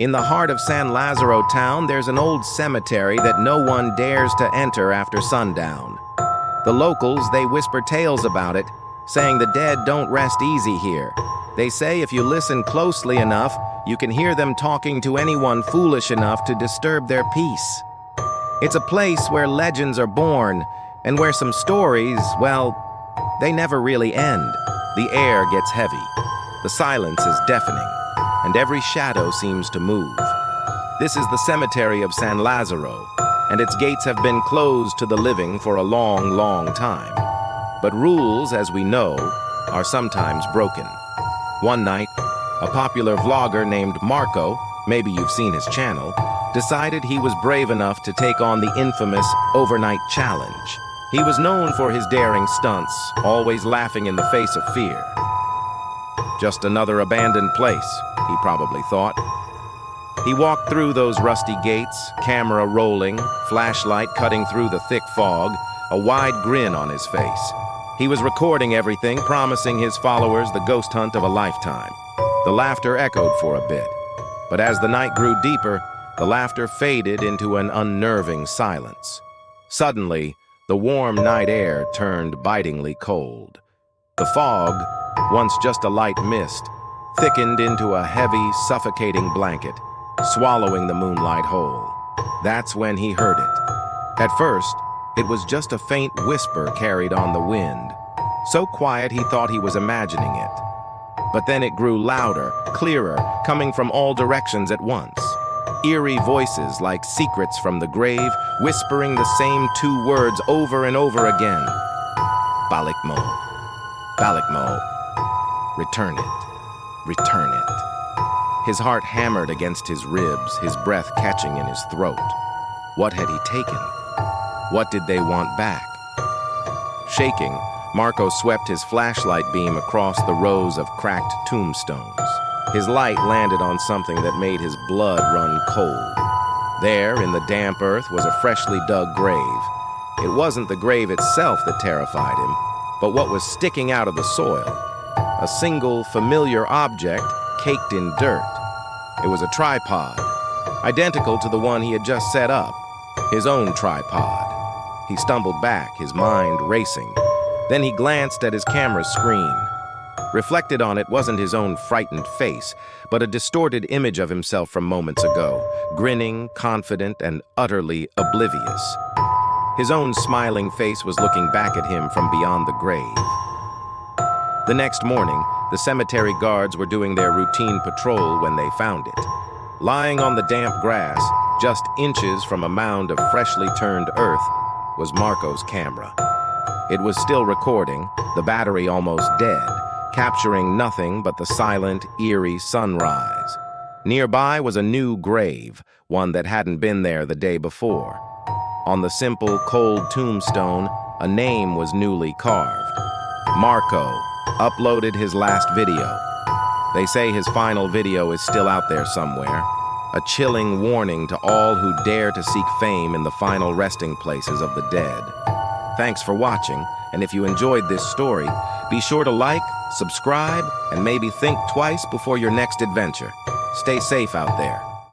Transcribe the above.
In the heart of San Lazaro town, there's an old cemetery that no one dares to enter after sundown. The locals, they whisper tales about it, saying the dead don't rest easy here. They say if you listen closely enough, you can hear them talking to anyone foolish enough to disturb their peace. It's a place where legends are born, and where some stories, well, they never really end. The air gets heavy, the silence is deafening, and every shadow seems to move. This is the cemetery of San Lazaro, and its gates have been closed to the living for a long, long time. But rules, as we know, are sometimes broken. One night, a popular vlogger named Marco, maybe you've seen his channel, decided he was brave enough to take on the infamous overnight challenge. He was known for his daring stunts, always laughing in the face of fear. Just another abandoned place, he probably thought. He walked through those rusty gates, camera rolling, flashlight cutting through the thick fog, a wide grin on his face. He was recording everything, promising his followers the ghost hunt of a lifetime. The laughter echoed for a bit, but as the night grew deeper, the laughter faded into an unnerving silence. Suddenly, the warm night air turned bitingly cold. The fog, once just a light mist, thickened into a heavy, suffocating blanket, swallowing the moonlight whole. That's when he heard it. At first, it was just a faint whisper carried on the wind, so quiet he thought he was imagining it. But then it grew louder, clearer, coming from all directions at once. Eerie voices like secrets from the grave, whispering the same two words over and over again. Balik mo. Balik mo. Return it. Return it. His heart hammered against his ribs, his breath catching in his throat. What had he taken? What did they want back? Shaking, Marco swept his flashlight beam across the rows of cracked tombstones. His light landed on something that made his blood run cold. There, in the damp earth, was a freshly dug grave. It wasn't the grave itself that terrified him, but what was sticking out of the soil. A single, familiar object caked in dirt. It was a tripod, identical to the one he had just set up, his own tripod. He stumbled back, his mind racing. Then he glanced at his camera screen. Reflected on it wasn't his own frightened face, but a distorted image of himself from moments ago, grinning, confident, and utterly oblivious. His own smiling face was looking back at him from beyond the grave. The next morning, the cemetery guards were doing their routine patrol when they found it. Lying on the damp grass, just inches from a mound of freshly turned earth, was Marco's camera. It was still recording, the battery almost dead, capturing nothing but the silent, eerie sunrise. Nearby was a new grave, one that hadn't been there the day before. On the simple, cold tombstone, a name was newly carved. Marco uploaded his last video. They say his final video is still out there somewhere, a chilling warning to all who dare to seek fame in the final resting places of the dead. Thanks for watching, and if you enjoyed this story, be sure to like, subscribe, and maybe think twice before your next adventure. Stay safe out there.